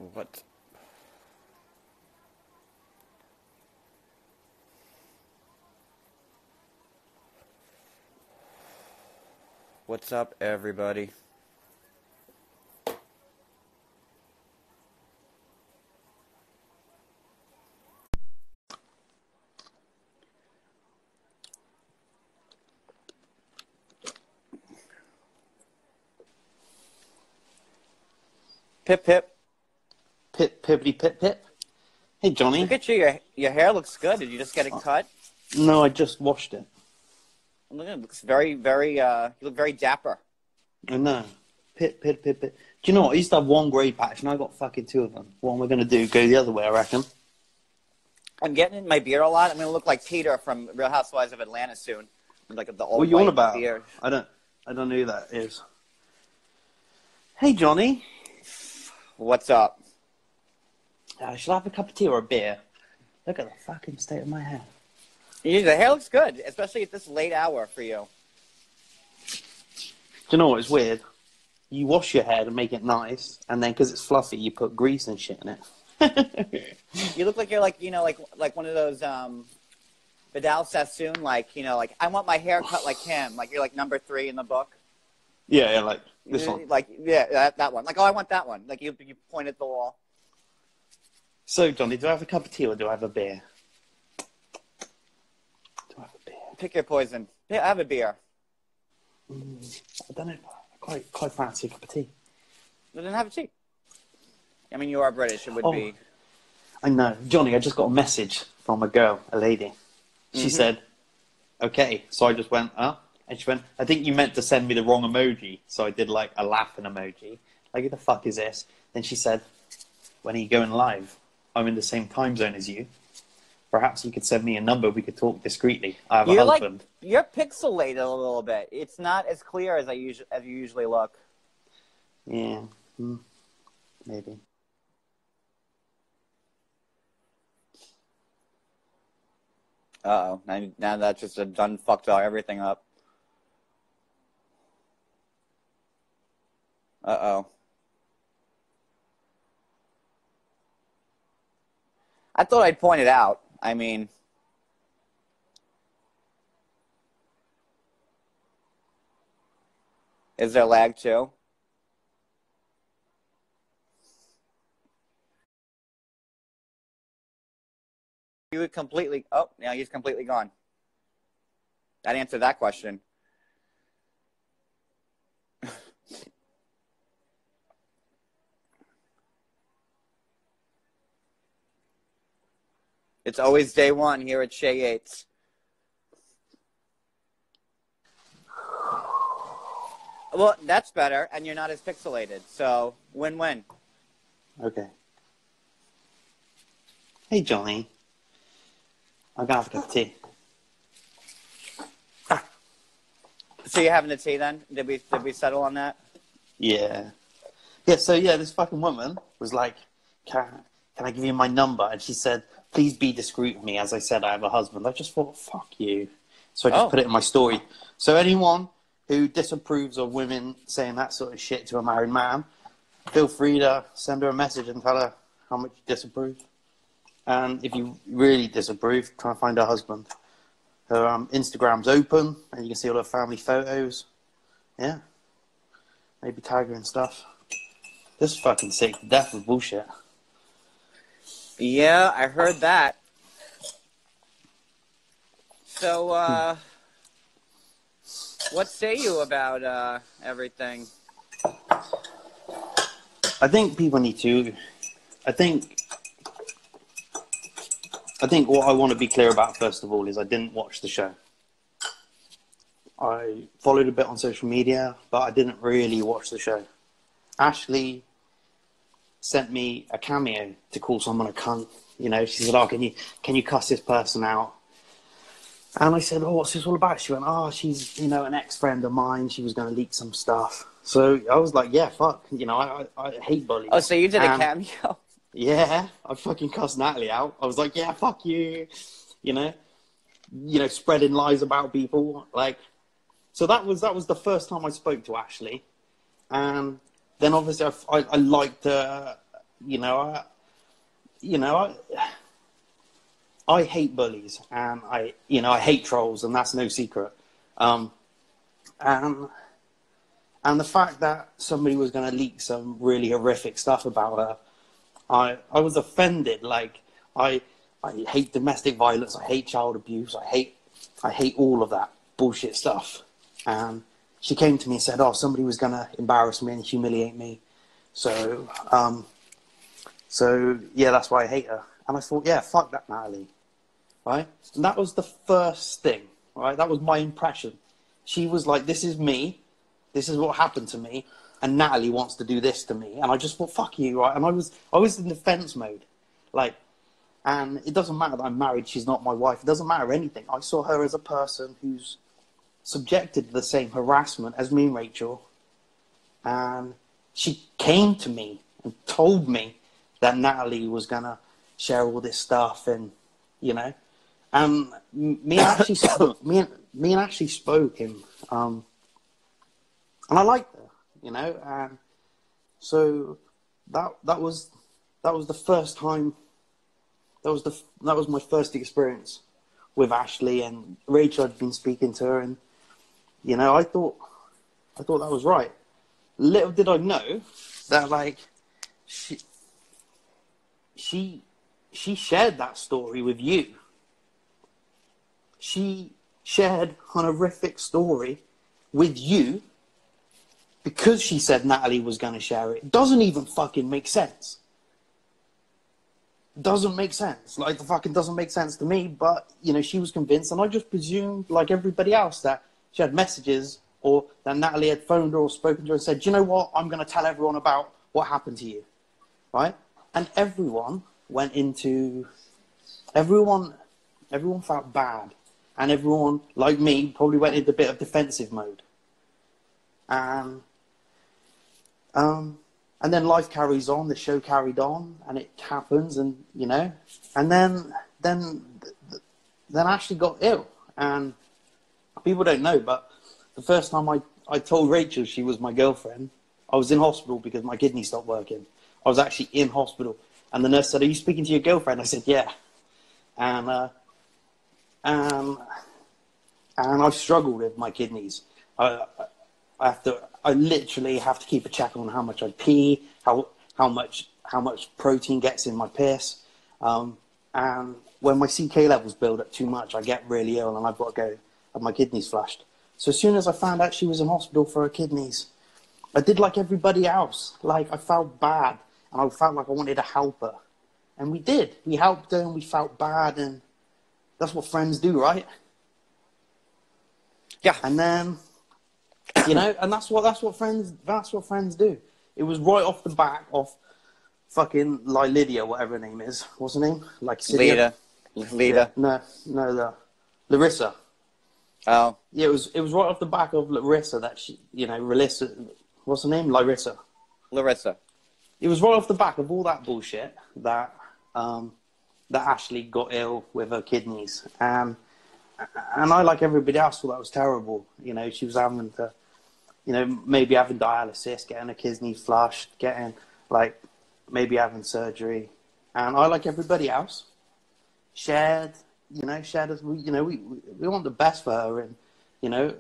What? What's up, everybody? Pip, pip. Pip, pippity, pip, pip. Hey, Johnny. Look at you. Your hair looks good. Did you just get it cut? No, I just washed it. Look, it looks very, very, you look very dapper. I know. Pip, pip, pip, pip. Do you know what? I used to have one grey patch, and I got fucking two of them. What am I going to do? Go the other way, I reckon. I'm getting in my beard a lot. I'm going to look like Peter from Real Housewives of Atlanta soon. Like the old What are you on white about? beard. I don't know who that is. Hey, Johnny. What's up? Shall I have a cup of tea or a beer? Look at the fucking state of my hair. The hair looks good, especially at this late hour for you. Do you know what? It's weird. You wash your hair to make it nice, and then because it's fluffy, you put grease and shit in it. You look like you're like one of those Vidal Sassoon, like I want my hair cut like him. Like you're like number 3 in the book. Yeah, like this one. Like that one. Like I want that one. Like you point at the wall. So, Johnny, do I have a cup of tea or do I have a beer? Do I have a beer? Pick your poison. Yeah, I have a beer. I don't know. I quite fancy a cup of tea. Well, then have a tea. I mean, you are British. It would be. I know. Johnny, I just got a message from a girl, a lady. She said, okay. So I just went, huh? And she went, I think you meant to send me the wrong emoji. So I did like a laughing emoji. Like, who the fuck is this? Then she said, when are you going live? I'm in the same time zone as you. Perhaps you could send me a number. We could talk discreetly. I have a husband. You're pixelated a little bit. It's not as clear as you usually look. Yeah, maybe. Uh-oh. Now that's just done fucked everything up. Uh-oh. I thought I'd point it out. I mean... Is there lag too? You would completely... Oh, now he's completely gone. That answered that question. It's always day one here at jonwalters. Well, that's better, and you're not as pixelated. So, win-win. Okay. Hey, Johnny. I'm going to have a cup of tea. So you're having a tea then? Did we settle on that? Yeah. Yeah, so this fucking woman was like, can I give you my number? And she said, please be discreet with me. As I said, I have a husband. I just thought, fuck you. So I just put it in my story. So anyone who disapproves of women saying that sort of shit to a married man, feel free to send her a message and tell her how much you disapprove. And if you really disapprove, try and find her husband. Her Instagram's open, and you can see all her family photos. Yeah. Maybe tag her and stuff. This is fucking sick to death with bullshit. Yeah, I heard that. So, what say you about everything? I think people need to... I think what I want to be clear about, first of all, is I didn't watch the show. I followed a bit on social media, but I didn't really watch the show. Ashley sent me a cameo to call someone a cunt. You know, she said, oh, can you cuss this person out? And I said, oh, what's this all about? She went, oh, she's, an ex-friend of mine. She was going to leak some stuff. So I was like, yeah, fuck. I hate bullies. Oh, so you did a cameo? Yeah, I fucking cussed Natalie out. I was like, yeah, fuck you. Spreading lies about people. Like, so that was the first time I spoke to Ashley. And then obviously I liked you know, I hate bullies, and I hate trolls, and that's no secret. And the fact that somebody was going to leak some really horrific stuff about her, I was offended. Like, I hate domestic violence. I hate child abuse. I hate all of that bullshit stuff. And she came to me and said, "Oh, somebody was going to embarrass me and humiliate me." So yeah, that's why I hate her. And I thought, yeah, fuck that, Natalie. Right? And that was the first thing. Right? That was my impression. She was like, "This is me. This is what happened to me, and Natalie wants to do this to me." And I just thought, fuck you, right? And I was in defense mode. Like, and it doesn't matter that I'm married, she's not my wife. It doesn't matter anything. I saw her as a person who's subjected to the same harassment as me and Rachel. And she came to me and told me that Natalie was going to share all this stuff, and, you know. And me and Ashley spoke, and I liked her, you know, and so that was the first time. That was my first experience with Ashley, and Rachel had been speaking to her, and you know, I thought that was right. Little did I know that, like, she shared that story with you. She shared an horrific story with you because she said Natalie was going to share it. It doesn't even fucking make sense. Doesn't make sense. Like, the fucking doesn't make sense to me, but, you know, she was convinced, and I just presumed, like everybody else, that she had messages, or that Natalie had phoned her or spoken to her and said, "Do you know what? I'm going to tell everyone about what happened to you." Right? And everyone went into... Everyone felt bad. And everyone, like me, probably went into a bit of defensive mode. And then life carries on, the show carried on, and it happens, and, you know, and then Ashley got ill, and people don't know, but the first time I told Rachel she was my girlfriend, I was in hospital because my kidney stopped working. I was actually in hospital, and the nurse said, "Are you speaking to your girlfriend?" I said, "Yeah." And I've struggled with my kidneys. I literally have to keep a check on how much I pee, how much protein gets in my piss. And when my CK levels build up too much, I get really ill, and I've got to go have my kidneys flushed. So as soon as I found out she was in hospital for her kidneys, I did like everybody else. Like, I felt bad, and I felt like I wanted to help her. And we did. We helped her, and we felt bad, and that's what friends do, right? Yeah. And then, you know, and that's what friends do. It was right off the back of fucking Lydia, whatever her name is. What's her name? Like Lita. Yeah, no, Larissa. Oh. Yeah, it was right off the back of Larissa that she, you know, what's her name? Larissa. It was right off the back of all that bullshit that Ashley got ill with her kidneys. And I, like everybody else, thought that was terrible. You know, she was having to, you know, maybe having dialysis, getting her kidneys flushed, getting, like, maybe having surgery. And I, like everybody else, shared as we, you know, we want the best for her. And, you know,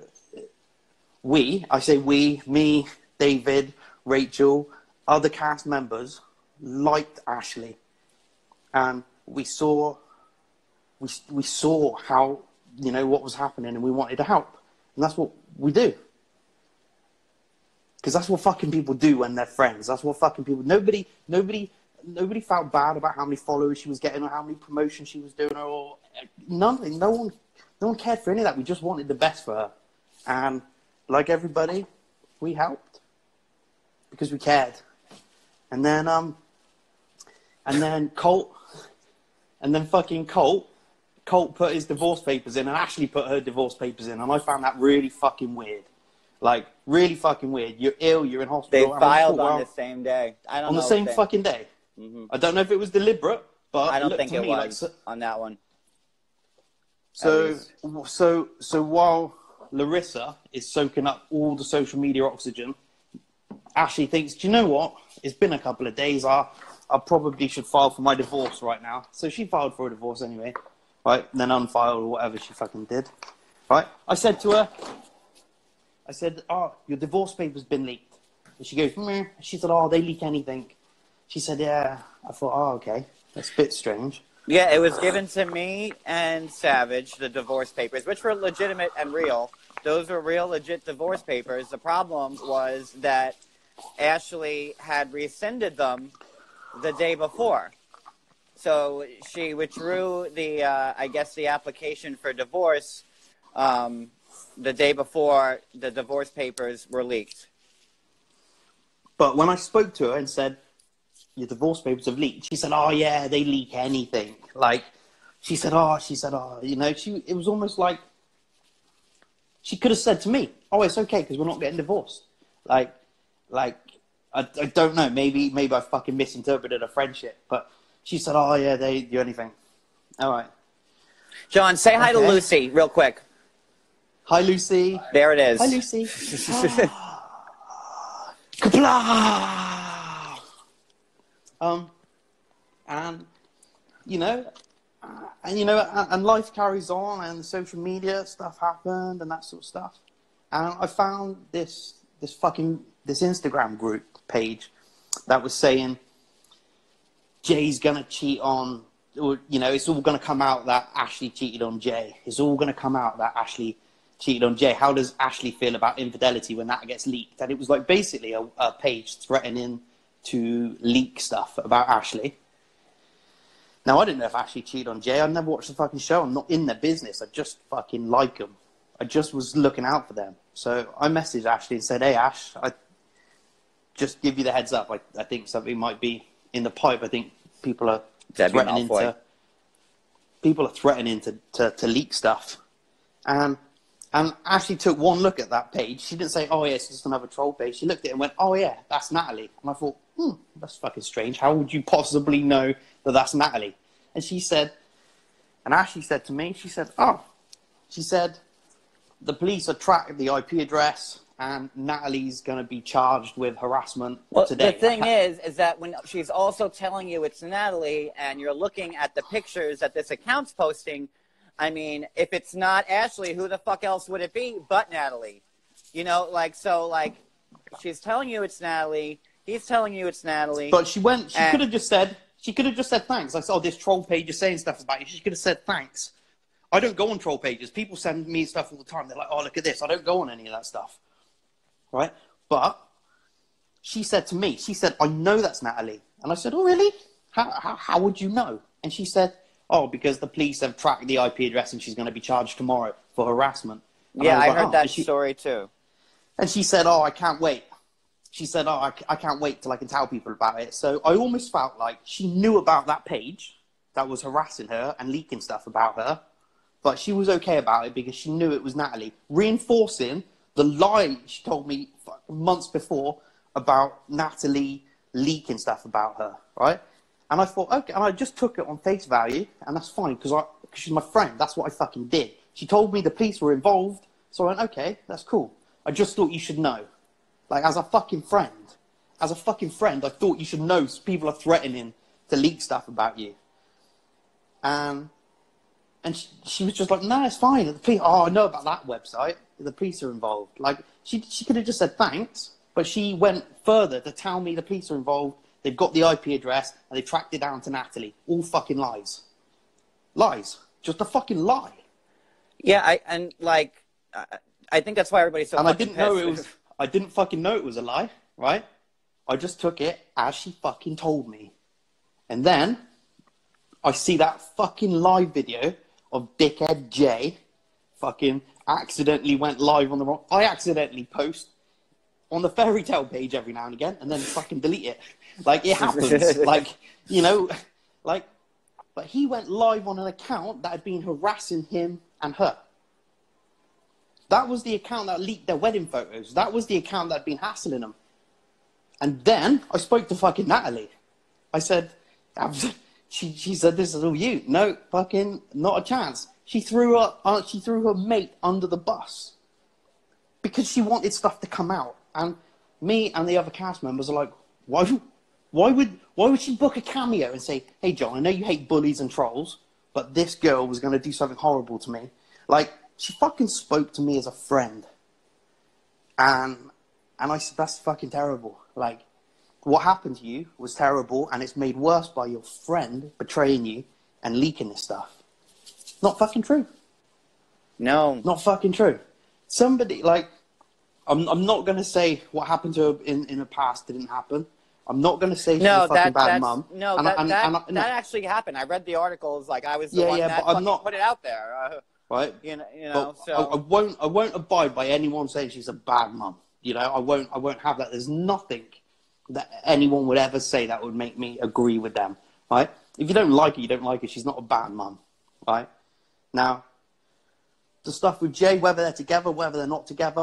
I say we, me, David, Rachel, other cast members liked Ashley. And we saw how, you know, what was happening, and we wanted to help. And that's what we do. Because that's what fucking people do when they're friends. That's what fucking people... Nobody felt bad about how many followers she was getting or how many promotions she was doing or nothing. No one cared for any of that. We just wanted the best for her. And like everybody, we helped. Because we cared. And then Colt put his divorce papers in, and Ashley put her divorce papers in, and I found that really fucking weird. Like, really fucking weird. You're ill, you're in hospital. They filed on the same day. I don't know. On the same fucking day. Mm-hmm. I don't know if it was deliberate, but I don't think it was on that one. So while Larissa is soaking up all the social media oxygen, Ashley thinks, "Do you know what? It's been a couple of days. I'll I probably should file for my divorce right now. So she filed for a divorce anyway, right? And then unfiled or whatever she fucking did, right? I said to her, oh, your divorce paper's been leaked. And she goes, meh. She said, oh, they leak anything. She said, yeah. I thought, oh, okay. That's a bit strange. Yeah, it was given to me and Savage, the divorce papers, which were legitimate and real. Those were real, legit divorce papers. The problem was that Ashley had rescinded them the day before. So she withdrew the, I guess, the application for divorce the day before the divorce papers were leaked. But when I spoke to her and said, your divorce papers have leaked, she said, oh, yeah, they leak anything. Like, she said, oh, you know, it was almost like she could have said to me, oh, it's okay because we're not getting divorced. Like, I don't know, maybe I fucking misinterpreted a friendship, but she said, oh, yeah, they do anything. All right. John, say hi to Lucy real quick. Hi, Lucy. There it is. Hi, Lucy. Kapla! And and life carries on, and social media stuff happened, and that sort of stuff. And I found this Instagram group page that was saying Jay's gonna cheat on, or it's all gonna come out that Ashley cheated on Jay. It's all gonna come out that Ashley cheated on Jay. How does Ashley feel about infidelity when that gets leaked? And it was like basically a page threatening to leak stuff about Ashley. Now, I didn't know if Ashley cheated on Jay. I'd never watched the fucking show. I'm not in their business. I just fucking like them. I just was looking out for them. So I messaged Ashley and said, hey, Ash, I just give you the heads up. I think something might be in the pipe. I think people are threatening to leak stuff. And Ashley took one look at that page. She didn't say, oh, yeah, it's just another troll page. She looked at it and went, oh, yeah, that's Natalie. And I thought, that's fucking strange. How would you possibly know that that's Natalie? And Ashley said to me, she said, the police are tracking the IP address and Natalie's going to be charged with harassment today. The thing is that when she's also telling you it's Natalie and you're looking at the pictures that this account's posting, I mean, if it's not Ashley, who the fuck else would it be but Natalie? She's telling you it's Natalie. He's telling you it's Natalie. But she could have just said thanks. I saw this troll page is saying stuff about you. She could have said thanks. I don't go on troll pages. People send me stuff all the time. They're like, oh, look at this. I don't go on any of that stuff. Right? But she said to me, I know that's Natalie. And I said, oh, really? How would you know? And she said, oh, because the police have tracked the IP address and she's going to be charged tomorrow for harassment. And I heard that story too. And she said, oh, I can't wait. She said, oh, I can't wait till I can tell people about it. So I almost felt like she knew about that page that was harassing her and leaking stuff about her, but she was okay about it because she knew it was Natalie, reinforcing the lie she told me months before about Natalie leaking stuff about her, right? And I thought, okay, and I just took it on face value, and that's fine because she's my friend. That's what I fucking did. She told me the police were involved, so I went, okay, that's cool. I just thought you should know. Like, as a fucking friend, I thought you should know people are threatening to leak stuff about you. And she was just like, no, it's fine. The police, I know about that website. The police are involved. Like, she could have just said thanks, but she went further to tell me the police are involved. They've got the IP address, and they tracked it down to Natalie. All fucking lies. Lies. Just a fucking lie. Yeah, I think that's why everybody's so fucking pissed. I didn't fucking know it was a lie, right? I just took it as she fucking told me. And then I see that fucking live video of dickhead Jay fucking accidentally went live on the wrong... I accidentally post on the fairy tale page every now and again and then fucking delete it. Like, it happens. But he went live on an account that had been harassing him and her. That was the account that leaked their wedding photos. That was the account that had been hassling them. And then I spoke to fucking Natalie. I said, she said, this is all you. No, fucking not a chance. She threw her mate under the bus because she wanted stuff to come out. And me and the other cast members are like, Why would she book a cameo and say, "Hey, John, I know you hate bullies and trolls, but this girl was going to do something horrible to me." Like, she fucking spoke to me as a friend. And I said, that's fucking terrible. Like, what happened to you was terrible, and it's made worse by your friend betraying you and leaking this stuff. Not fucking true. No. Not fucking true. Somebody, like, I'm not going to say what happened to her in the past didn't happen. I'm not going to say she's a fucking bad mum. No, that actually happened. I read the articles. Like, I was the one that fucking put it out there. Right. You know. But so I won't abide by anyone saying she's a bad mum. You know, I won't have that. There's nothing that anyone would ever say that would make me agree with them. Right. If you don't like it, you don't like it. She's not a bad mum. Right. Now, the stuff with Jay, whether they're together, whether they're not together,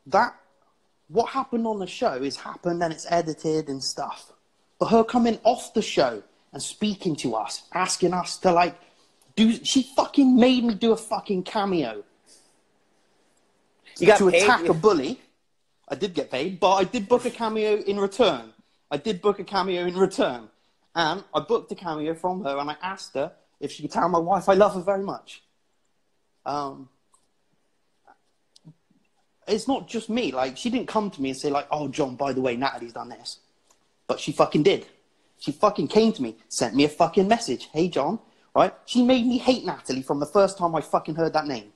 that what happened on the show is happened and it's edited and stuff. But her coming off the show and speaking to us, asking us to, like, she fucking made me do a fucking cameo. You got to paid? Attack a bully. I did get paid, but I did book a cameo in return. And I booked a cameo from her, and I asked her if she could tell my wife I love her very much. It's not just me. Like, she didn't come to me and say, like, "Oh, John, by the way, Natalie's done this." But she fucking did. She fucking came to me, sent me a fucking message. "Hey, John," right? She made me hate Natalie from the first time I fucking heard that name.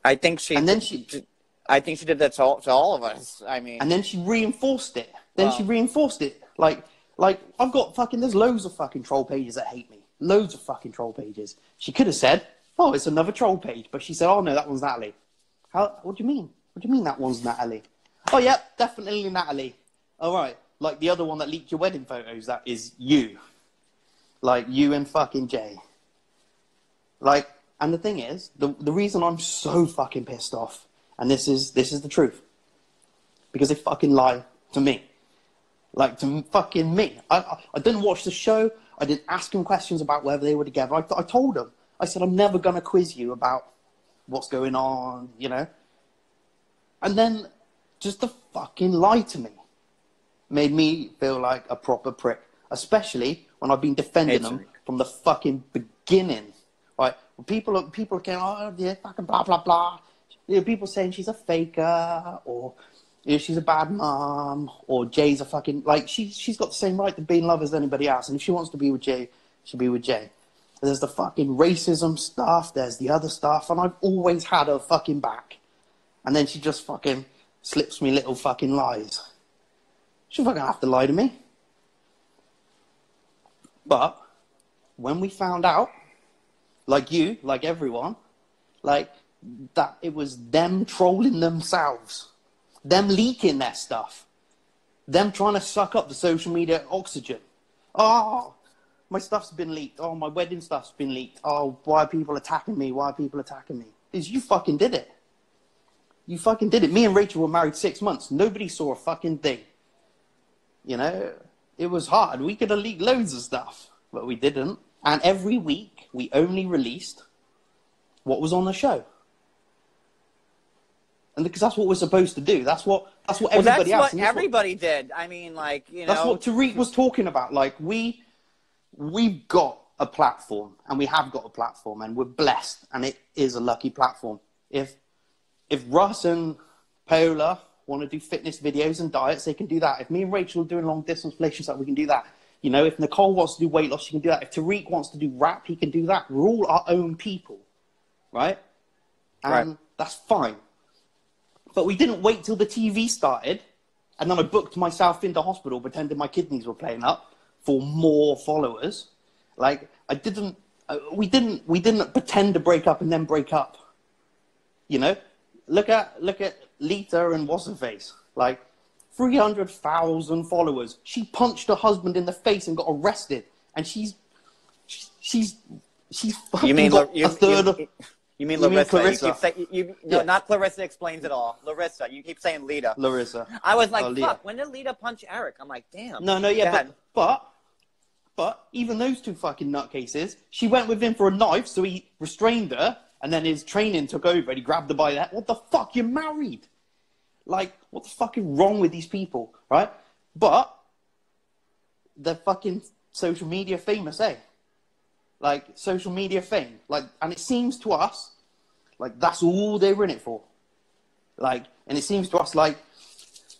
I think she did that to all of us. I mean, and then she reinforced it. Like, I've got fucking, there's loads of fucking troll pages that hate me. Loads of fucking troll pages. She could have said, "Oh, it's another troll page." But she said, "Oh, no, that one's Natalie." What do you mean? What do you mean that one's Natalie? "Oh, yep, definitely Natalie." All right. Like the other one that leaked your wedding photos, that is you. Like, you and fucking Jay. Like, and the thing is, the reason I'm so fucking pissed off, and this is the truth, because they fucking lie to me. Like, to fucking me. I didn't watch the show. I didn't ask them questions about whether they were together. I told them. I said, "I'm never going to quiz you about what's going on," you know? And then just to fucking lie to me made me feel like a proper prick, especially when I've been defending them from the fucking beginning, right? When people are going, "Oh, yeah, fucking blah, blah, blah." You know, people saying she's a faker, or, you know, she's a bad mom, or Jay's a fucking, like, she's got the same right to be in love as anybody else. And if she wants to be with Jay, she'll be with Jay. There's the fucking racism stuff. There's the other stuff. And I've always had her fucking back. And then she just fucking slips me little fucking lies. She fucking have to lie to me. But when we found out, like you, like everyone, like, that it was them trolling themselves. Them leaking their stuff. Them trying to suck up the social media oxygen. "Oh, my stuff's been leaked. Oh, my wedding stuff's been leaked. Oh, why are people attacking me? Why are people attacking me?" Is you fucking did it. You fucking did it. Me and Rachel were married 6 months. Nobody saw a fucking thing. You know, it was hard. We could have leaked loads of stuff, but we didn't. And every week, we only released what was on the show. And because that's what we're supposed to do. That's what everybody else. That's what everybody did. I mean, like, you know. That's what Tariq was talking about. Like, we've got a platform, and we have got a platform, and we're blessed, and it is a lucky platform. If Russ and Paola want to do fitness videos and diets, they can do that. If me and Rachel are doing long distance relationships, we can do that. You know, if Nicole wants to do weight loss, she can do that. If Tariq wants to do rap, he can do that. We're all our own people, right? And that's fine. But we didn't wait till the TV started, and then I booked myself into hospital pretending my kidneys were playing up for more followers. Like, we didn't pretend to break up and then break up. You know, look at Lita and what's her face, like 300,000 followers. She punched her husband in the face and got arrested, and she's fucking got a third. You mean Larissa? Clarissa? No, not Clarissa explains it all. Larissa. You keep saying Lita. Larissa. I was like, fuck, when did Lita punch Eric? I'm like, damn. No, yeah, but even those two fucking nutcases, she went with him for a knife, so he restrained her, and then his training took over, and he grabbed her by that. What the fuck? You're married. Like, what the fuck is wrong with these people, right? But they're fucking social media famous, eh? Like, social media fame. Like, and it seems to us like that's all they were in it for. Like, and it seems to us like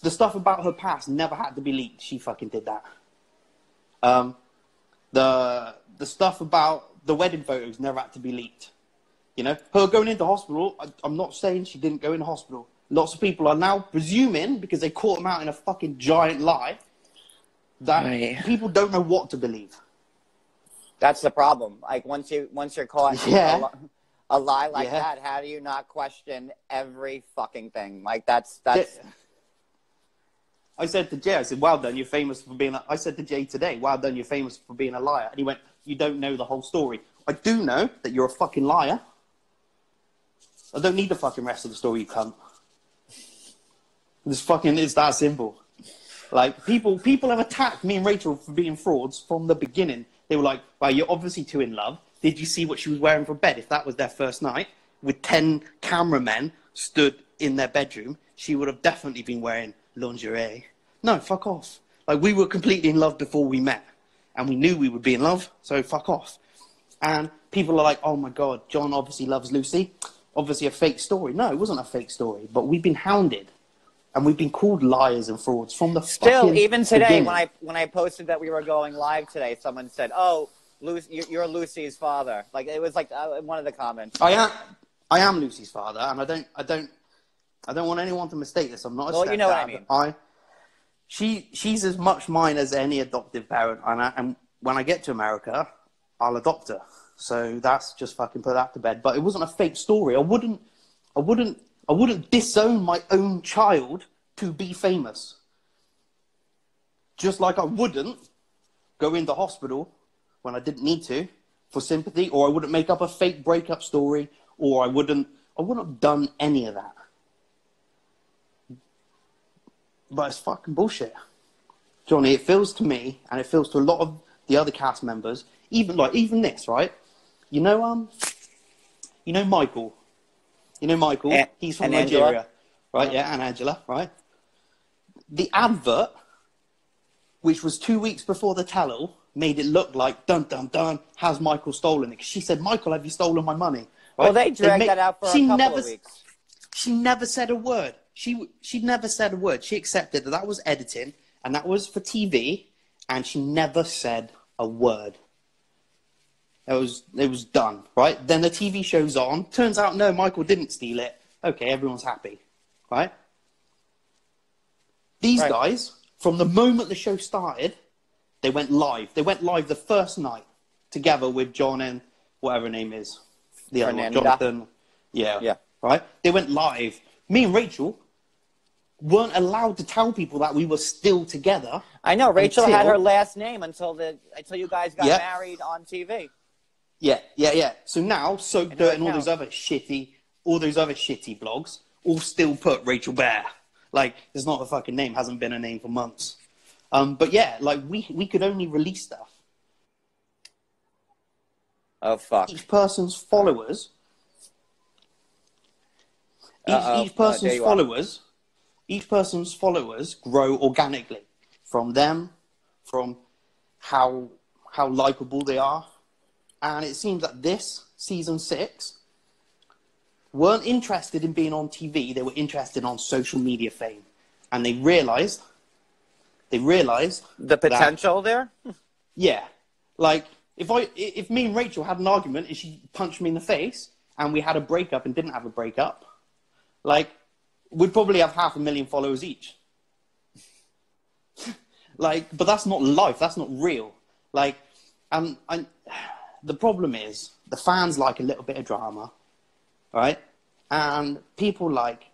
the stuff about her past never had to be leaked. She fucking did that. The stuff about the wedding photos never had to be leaked. You know, her going into hospital, I'm not saying she didn't go into hospital. Lots of people are now presuming, because they caught him out in a fucking giant lie, that people don't know what to believe. That's the problem. Like, once you're caught in a lie like that, how do you not question every fucking thing? Like, that's... I said to Jay, I said, well done, you're famous for being... I said to Jay today, well done, you're famous for being a liar. And he went, you don't know the whole story. I do know that you're a fucking liar. I don't need the fucking rest of the story, you cunt. It's that simple. Like, people have attacked me and Rachel for being frauds from the beginning. They were like, well, you're obviously too in love. Did you see what she was wearing for bed? If that was their first night, with 10 cameramen stood in their bedroom, she would have definitely been wearing lingerie. No, fuck off. Like, we were completely in love before we met. And we knew we would be in love, so fuck off. And people are like, oh my God, John obviously loves Lucy. Obviously a fake story. No, it wasn't a fake story, but we've been hounded. And we've been called liars and frauds from the fucking even today, beginning. when I posted that we were going live today, someone said, "Oh, you're Lucy's father." Like, it was like one of the comments. I am Lucy's father, and I don't want anyone to mistake this. I'm not a stepdad. You know what I mean. She's as much mine as any adoptive parent, and when I get to America, I'll adopt her. So that's just fucking put that to bed. But it wasn't a fake story. I wouldn't disown my own child to be famous. Just like I wouldn't go into hospital when I didn't need to for sympathy, or I wouldn't make up a fake breakup story, or I wouldn't have done any of that. But it's fucking bullshit. Johnny, it feels to me, and it feels to a lot of the other cast members, even this, right? You know Michael. You know Michael? He's from Nigeria. Angela. Right, yeah, and Angela, right? The advert, which was 2 weeks before the tell-all, made it look like, dun, dun, dun, has Michael stolen it? 'Cause she said, Michael, have you stolen my money? Right? Well, they dragged that out for a couple of weeks. She never said a word. She never said a word. She accepted that was editing, and that was for TV, and she never said a word. It was done, right? Then the TV show's on. Turns out, no, Michael didn't steal it. Okay, everyone's happy, right? These guys, from the moment the show started, they went live. They went live the first night together with John and whatever her name is. The other one, Jonathan. Yeah. Right? They went live. Me and Rachel weren't allowed to tell people that we were still together. I know. Rachel had her last name until you guys got married on TV. Yeah. So now, Soap Dirt and all those other shitty blogs all still put Rachel Bear. Like, it's not a fucking name. Hasn't been a name for months. But yeah, like, we could only release stuff. Oh, fuck. Each person's followers... Each person's followers grow organically from them, from how likable they are. And it seems that this, season 6, weren't interested in being on TV. They were interested on social media fame. And they realized the potential there? Yeah. Like, if me and Rachel had an argument and she punched me in the face and we had a breakup and didn't have a breakup, like, we'd probably have 500,000 followers each. Like, but that's not life. That's not real. Like, and the problem is the fans like a little bit of drama, right? And people like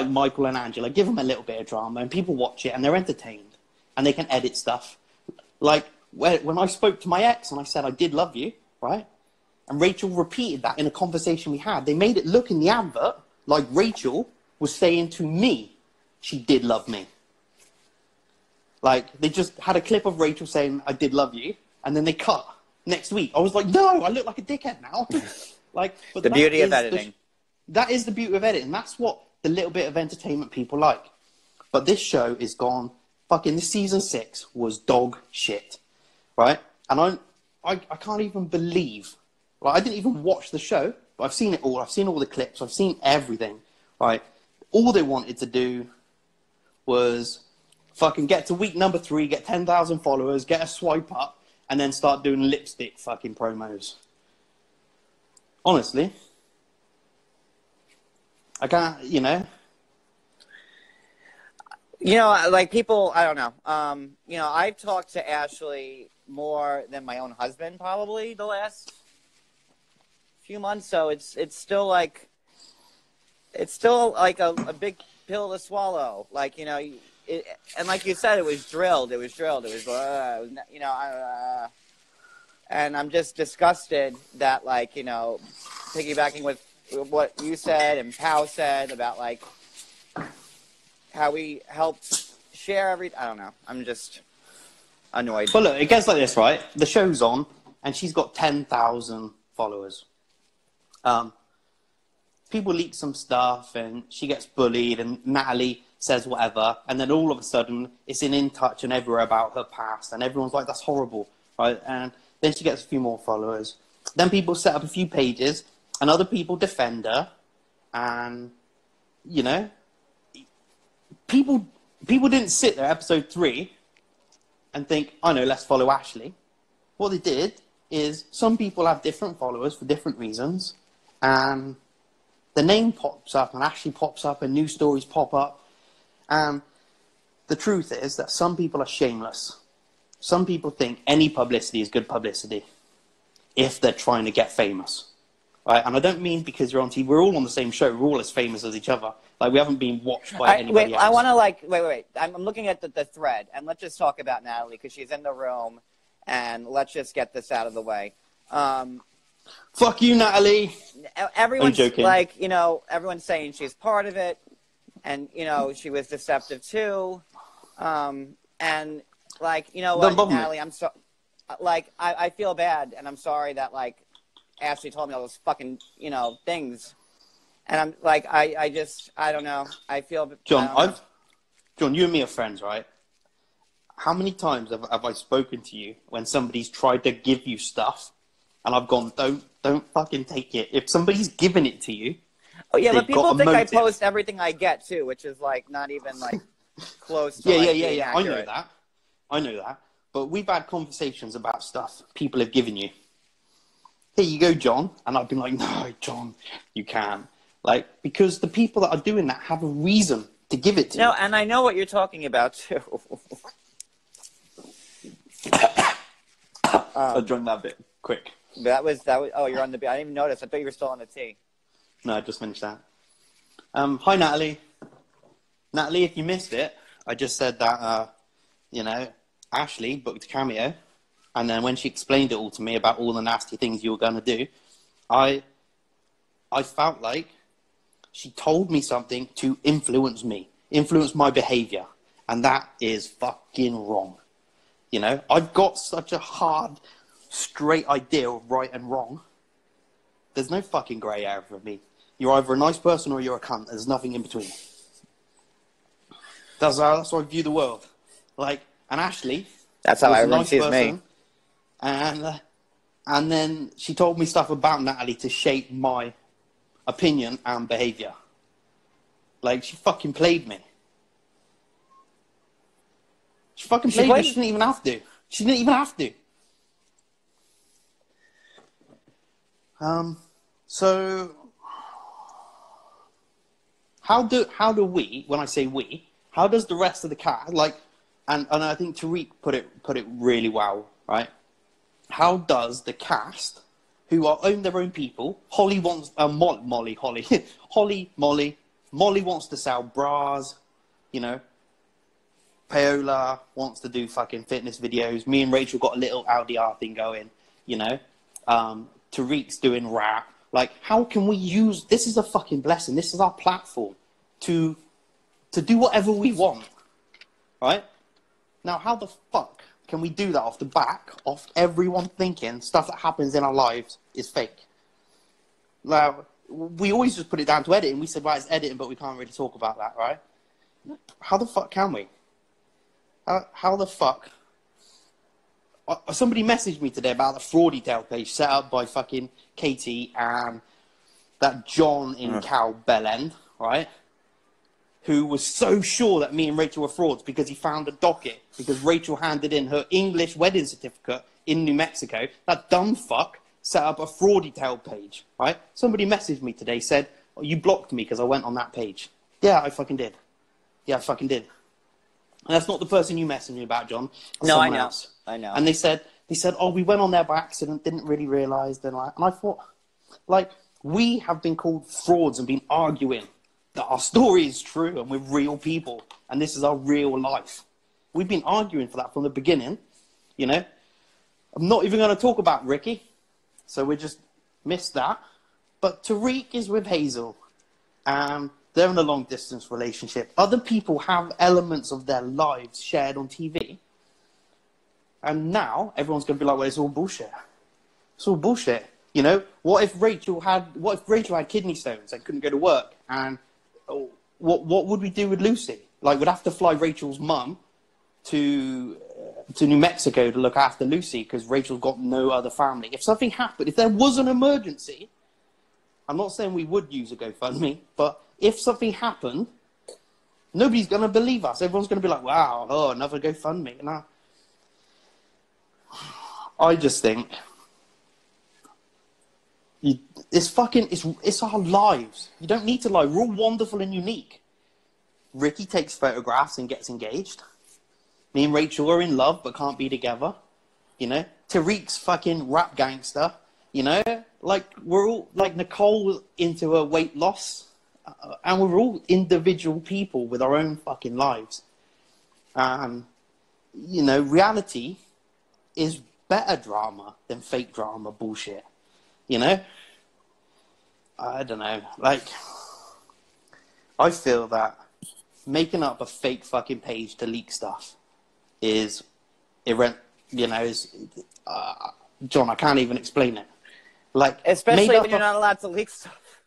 Michael and Angela, give them a little bit of drama, and people watch it and they're entertained, and they can edit stuff. Like when I spoke to my ex and I said I did love you, right? And Rachel repeated that in a conversation we had. They made it look in the advert like Rachel was saying to me she did love me. Like, they just had a clip of Rachel saying, I did love you, and then they cut next week. I was like, no, I look like a dickhead now. Like, but the beauty of editing. That is the beauty of editing. That's what the little bit of entertainment people like. But this show is gone. Fucking this season 6 was dog shit, right? And I can't even believe. Like, I didn't even watch the show, but I've seen it all. I've seen all the clips. I've seen everything, right? All they wanted to do was fucking get to week number 3, get 10,000 followers, get a swipe up, and then start doing lipstick fucking promos. Honestly. I can't, you know. You know, like people, I don't know. You know, I've talked to Ashley more than my own husband probably the last few months. So it's still like a big pill to swallow. Like, you know, and like you said, it was drilled. It was, you know, and I'm just disgusted that, like, you know, piggybacking with what you said and Pao said about, like, how we helped share I don't know. I'm just annoyed. Well, look, it gets like this, right? The show's on, and she's got 10,000 followers. People leak some stuff, and she gets bullied, and Natalie says whatever, and then all of a sudden, it's in touch and everywhere about her past, and everyone's like, that's horrible, right? And then she gets a few more followers. Then people set up a few pages, and other people defend her, and, you know, people didn't sit there, episode 3, and think, I know, let's follow Ashley. What they did is some people have different followers for different reasons, and the name pops up, and Ashley pops up, and new stories pop up. And the truth is that some people are shameless. Some people think any publicity is good publicity if they're trying to get famous. Right? And I don't mean because you're on TV. We're all on the same show. We're all as famous as each other. Like, we haven't been watched by anybody else. I want to, like, wait. I'm looking at the thread, and let's just talk about Natalie, because she's in the room, and let's just get this out of the way. Fuck you, Natalie. Everyone's like, you know, everyone's saying she's part of it, and, you know, she was deceptive too. And, like, you know what, Natalie, I'm so, like, I feel bad, and I'm sorry that, like, Ashley told me all those fucking, you know, things. And I'm like, I don't know. I feel... John, John, you and me are friends, right? How many times have I spoken to you when somebody's tried to give you stuff and I've gone, don't fucking take it. If somebody's given it to you... Oh, yeah, but people think I post everything I get, too, which is, like, not even, like, close to, Yeah. I know that. But we've had conversations about stuff people have given you. Here you go, John. And I've been like, no, John, you can't. Like, because the people that are doing that have a reason to give it to you. No, and I know what you're talking about, too. I drank that bit quick. That was, oh, you're on the, I didn't even notice. I thought you were still on the tea. No, I just finished that. Hi, Natalie. Natalie, if you missed it, I just said that, you know, Ashley booked a cameo. And then when she explained it all to me about all the nasty things you were going to do, I felt like she told me something to influence my behavior. And that is fucking wrong. You know, I've got such a hard, straight idea of right and wrong. There's no fucking grey area for me. You're either a nice person or you're a cunt. There's nothing in between. That's how I view the world. Like, and Ashley... That's how everyone sees me. And then she told me stuff about Natalie to shape my opinion and behaviour. Like, she fucking played me. She fucking played me. She didn't even have to. She didn't even have to. So, how do we, when I say we, how does the rest of the cast, like, and I think Tariq put it really well, right? How does the cast, who own their own people, Holly wants, Molly wants to sell bras, you know, Paola wants to do fucking fitness videos, me and Rachel got a little LDR thing going, you know, Tariq's doing rap, like, how can we use, this is a fucking blessing, this is our platform to do whatever we want, right? Now, how the fuck can we do that off the back of everyone thinking stuff that happens in our lives is fake? Now, we always just put it down to editing. We said, right, it's editing, but we can't really talk about that, right? How the fuck can we? How the fuck? Somebody messaged me today about the fraud detail page set up by fucking Katie and that John in Cal Bellend, right? Who was so sure that me and Rachel were frauds because he found a docket because Rachel handed in her English wedding certificate in New Mexico. That dumb fuck set up a fraud detail page, right? Somebody messaged me today, said, oh, you blocked me because I went on that page. Yeah, I fucking did. Yeah, I fucking did. And that's not the person you messaged me about, John. No, I know. Else. I know. And they said, oh, we went on there by accident, didn't really realise. And I thought, like, we have been called frauds and been arguing that our story is true and we're real people and this is our real life. We've been arguing for that from the beginning, you know. I'm not even going to talk about Ricky, so we just missed that. But Tariq is with Hazel, and they're in a long-distance relationship. Other people have elements of their lives shared on TV. And now everyone's going to be like, well, it's all bullshit. It's all bullshit. You know, what if Rachel had kidney stones and couldn't go to work? And what would we do with Lucy? Like, we'd have to fly Rachel's mum to New Mexico to look after Lucy because Rachel's got no other family. If something happened, if there was an emergency, I'm not saying we would use a GoFundMe, but if something happened, nobody's going to believe us. Everyone's going to be like, wow, oh, another GoFundMe. And I just think it's our lives. You don't need to lie. We're all wonderful and unique. Ricky takes photographs and gets engaged. Me and Rachel are in love but can't be together. You know, Tariq's fucking rap gangster. You know, like we're all like Nicole into a weight loss, and we're all individual people with our own fucking lives. And you know, reality is better drama than fake drama bullshit. You know, I don't know. Like, I feel that making up a fake fucking page to leak stuff is John, I can't even explain it. Like, especially when you're not allowed to leak stuff.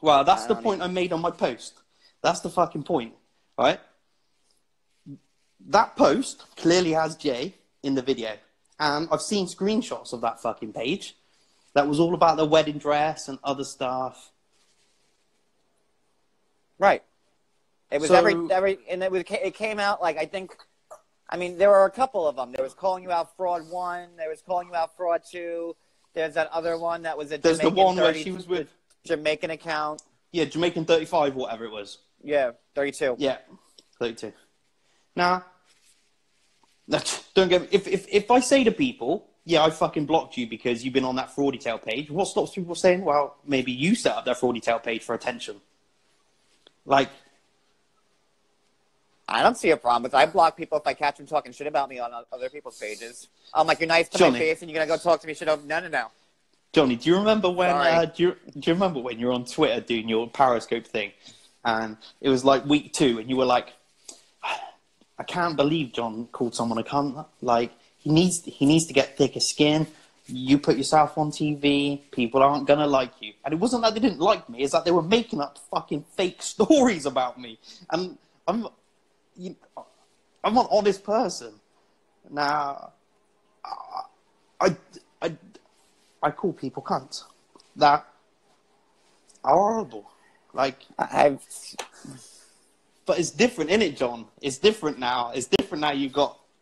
Well, that's the point I made on my post. That's the fucking point, right? That post clearly has Jay in the video. And I've seen screenshots of that fucking page. That was all about the wedding dress and other stuff. Right. It was it came out like, I mean, there were a couple of them. There was calling you out fraud 1. There was calling you out fraud 2. There's that other one that was a There's the one where she was with Jamaican account. Yeah, Jamaican 35, whatever it was. Yeah, 32. Yeah, 32. Now, don't get me. If I say to people, yeah, I fucking blocked you because you've been on that fraudy tail page, what stops people saying, well, maybe you set up that fraudy tail page for attention? Like, I don't see a problem with it. I block people if I catch them talking shit about me on other people's pages. I'm like, you're nice to my face and you're going to go talk to me shit over. No. Johnny, do you remember when do you remember when you were on Twitter doing your Periscope thing, and it was like week 2, and you were like, I can't believe John called someone a cunt. Like, he needs to get thicker skin. You put yourself on TV, people aren't gonna like you. And it wasn't that they didn't like me; it's that they were making up fucking fake stories about me. And I'm an honest person. Now, I call people cunts that are horrible. Like, but it's different, innit, John? It's different now. It's different now.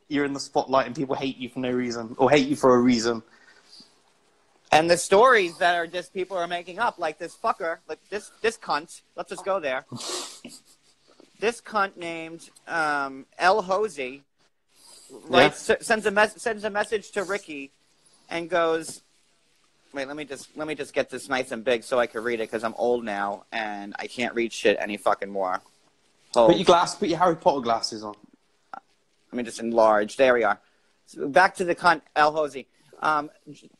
You're in the spotlight and people hate you for no reason or hate you for a reason. And the stories that are just people are making up, like this fucker, like this cunt. Let's just go there. This cunt named El Hosey sends a message to Ricky and goes, wait, let me just get this nice and big so I can read it because I'm old now and I can't read shit any fucking more. Put your Harry Potter glasses on. Let me just enlarge. There we are. So back to the cunt El Hosey,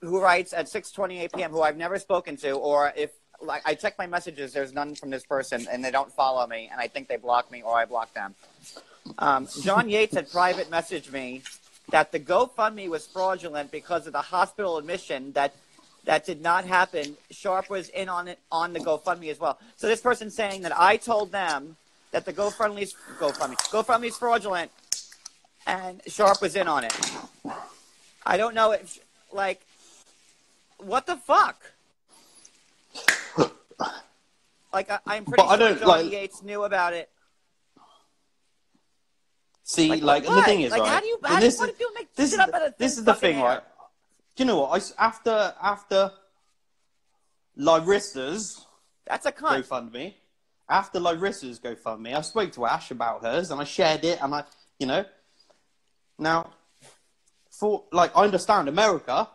who writes at 6:28 p.m. who I've never spoken to, or if like I check my messages, there's none from this person and they don't follow me and I think they block me or I block them. John Yates had private messaged me that the GoFundMe was fraudulent because of the hospital admission that That did not happen. Sharp was in on it on the GoFundMe as well. So this person's saying that I told them that the GoFundMe's fraudulent, and Sharp was in on it. I don't know if, like, what the fuck? Like, I'm pretty sure Johnny Yates knew about it. See, like the thing is, like, right? How do you make shit up out of this is the thing, air? right? Do you know what? After Larissa's that's a cunt. GoFundMe, after Larissa's GoFundMe, I spoke to Ash about hers and I shared it, and now, I understand America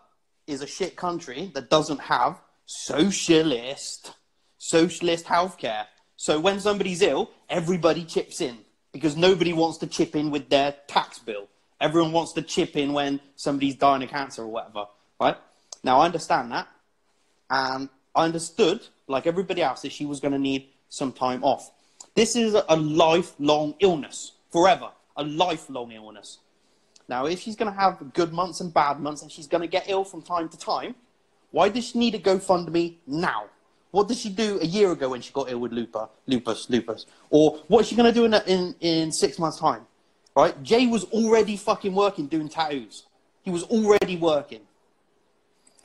is a shit country that doesn't have socialist healthcare. So when somebody's ill, everybody chips in because nobody wants to chip in with their tax bill. Everyone wants to chip in when somebody's dying of cancer or whatever, right? Now, I understand that. And I understood, like everybody else, that she was going to need some time off. This is a lifelong illness, forever, a lifelong illness. Now, if she's going to have good months and bad months and she's going to get ill from time to time, why does she need a GoFundMe now? What did she do a year ago when she got ill with lupus? Or what is she going to do in 6 months' time? Right? Jay was already fucking working doing tattoos. He was already working.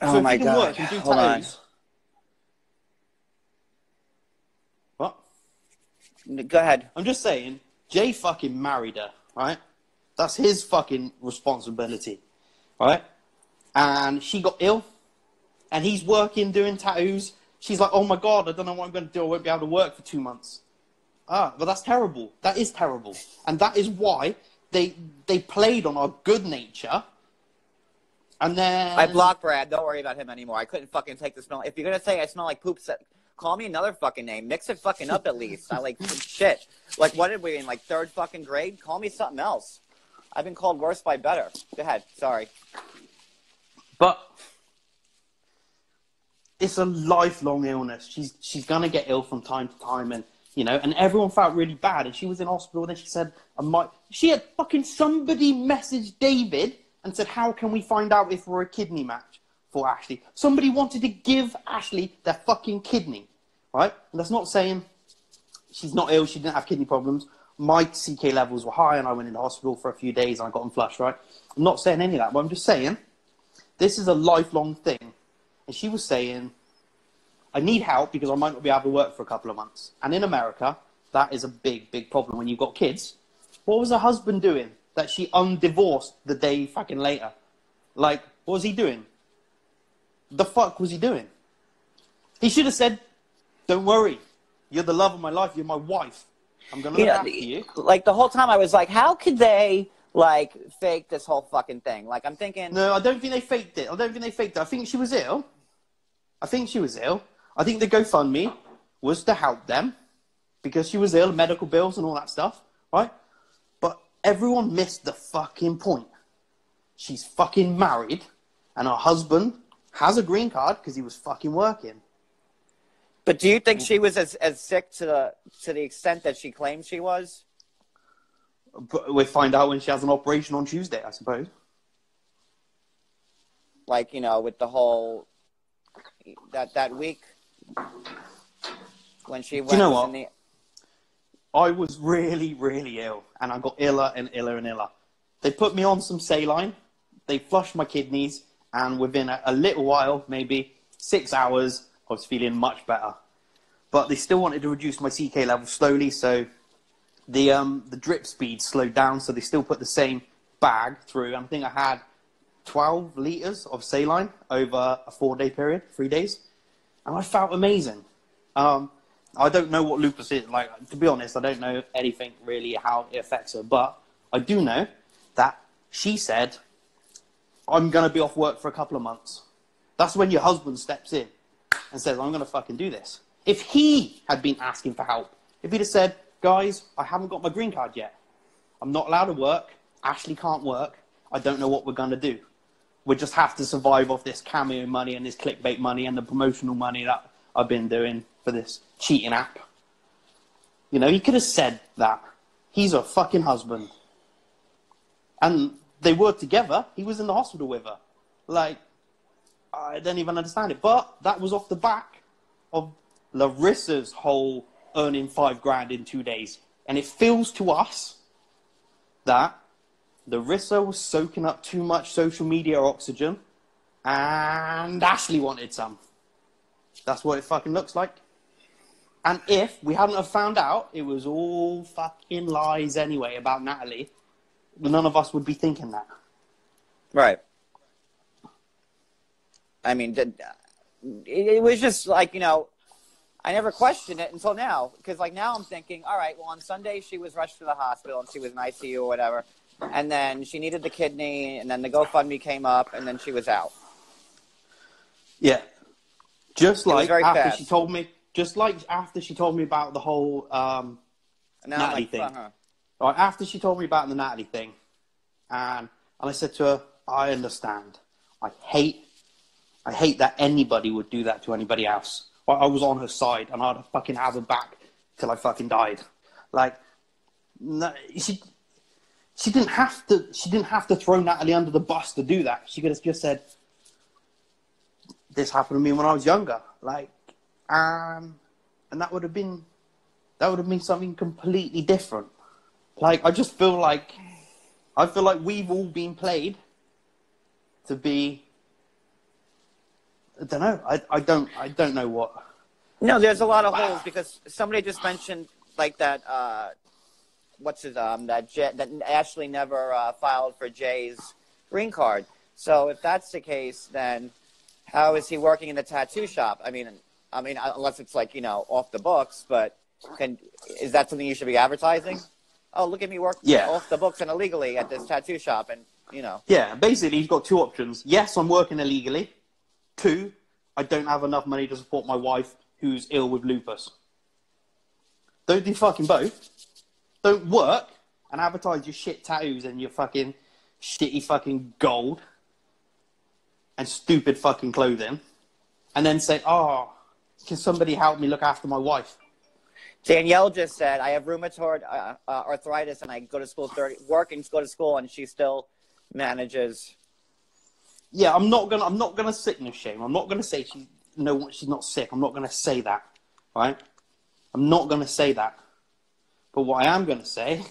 Oh my God. Work and do tattoos, what? Go ahead. I'm just saying, Jay fucking married her, right? That's his fucking responsibility, right? And she got ill, and he's working doing tattoos. She's like, oh my God, I don't know what I'm going to do. I won't be able to work for 2 months. But that's terrible. That is terrible. And that is why they played on our good nature. And then... I blocked Brad. Don't worry about him anymore. I couldn't fucking take the smell. If you're going to say I smell like poop, call me another fucking name. Mix it fucking up at least. I like shit. Like, what did we in, like, third fucking grade? Call me something else. I've been called worse by better. Go ahead. Sorry. But it's a lifelong illness. She's going to get ill from time to time. And, and everyone felt really bad. And she was in hospital. And then she said, she had fucking somebody messaged David and said, how can we find out if we're a kidney match for Ashley? Somebody wanted to give Ashley their fucking kidney, right? And that's not saying she's not ill, she didn't have kidney problems. My CK levels were high and I went into hospital for a few days and I got them flushed, right? I'm not saying any of that, but I'm just saying this is a lifelong thing. And she was saying, I need help because I might not be able to work for a couple of months. And in America, that is a big, big problem when you've got kids. What was her husband doing that she undivorced the day fucking later? Like, what was he doing? The fuck was he doing? He should have said, don't worry, you're the love of my life, you're my wife. I'm going to look after you. Like, the whole time I was like, how could they, like, fake this whole fucking thing? Like, I'm thinking... No, I don't think they faked it. I think she was ill. I think the GoFundMe was to help them because she was ill, medical bills and all that stuff, right? But everyone missed the fucking point. She's fucking married and her husband has a green card because he was fucking working. But do you think she was as sick to the extent that she claimed she was? But we'll find out when she has an operation on Tuesday, I suppose. Like, with the whole... That week when she went... Do you know what? I was really, really ill. And I got iller and iller and iller. They put me on some saline. They flushed my kidneys. And within a little while, maybe 6 hours... I was feeling much better. But they still wanted to reduce my CK level slowly, so the drip speed slowed down, so they still put the same bag through. I think I had 12 litres of saline over a 4-day period, 3 days. And I felt amazing. I don't know what lupus is. Like, to be honest, I don't know anything really how it affects her. But I do know that she said, I'm going to be off work for a couple of months. That's when your husband steps in and says, I'm going to fucking do this. If he had been asking for help, if he'd have said, guys, I haven't got my green card yet. I'm not allowed to work. Ashley can't work. I don't know what we're going to do. We just have to survive off this cameo money and this clickbait money and the promotional money that I've been doing for this cheating app. He could have said that. He's her fucking husband. And they were together. He was in the hospital with her. Like, I don't even understand it. But that was off the back of Larissa's whole earning $5,000 in 2 days. And it feels to us that Larissa was soaking up too much social media oxygen and Ashley wanted some. That's what it fucking looks like. And if we hadn't have found out it was all fucking lies anyway about Natalie, none of us would be thinking that. Right. I mean, it was just like, you know, I never questioned it until now. Because, like, now I'm thinking, all right, well, on Sunday she was rushed to the hospital and she was in ICU or whatever. And then she needed the kidney, and then the GoFundMe came up, and then she was out. Yeah. Just like after fast. she told me... Just like after she told me about the whole Natalie thing. Right, after she told me about the Natalie thing, and I said to her, I understand. I hate that anybody would do that to anybody else. I was on her side, and I'd fucking have her back till I fucking died. Like, no, she didn't have to throw Natalie under the bus to do that. She could have just said, this happened to me when I was younger. Like, and that would have been something completely different. Like, I feel like we've all been played to be. I don't know. I don't know what. No, there's a lot of holes because somebody just mentioned like that. That Ashley never filed for Jay's green card. So if that's the case, then how is he working in the tattoo shop? I mean, unless it's like, you know, off the books, but is that something you should be advertising? Oh, look at me work off the books and illegally at this tattoo shop, and, you know. Yeah, basically he's got two options. Yes, I'm working illegally. 2, I don't have enough money to support my wife who's ill with lupus. Don't do fucking both. Don't work and advertise your shit tattoos and your fucking shitty fucking gold and stupid fucking clothing, and then say, oh, can somebody help me look after my wife? Danielle just said, I have rheumatoid arthritis, and I go to school work and go to school, and she still manages. Yeah, I'm not gonna sickness shame. I'm not gonna say she's not sick. I'm not gonna say that, right? I'm not gonna say that. But what I am gonna say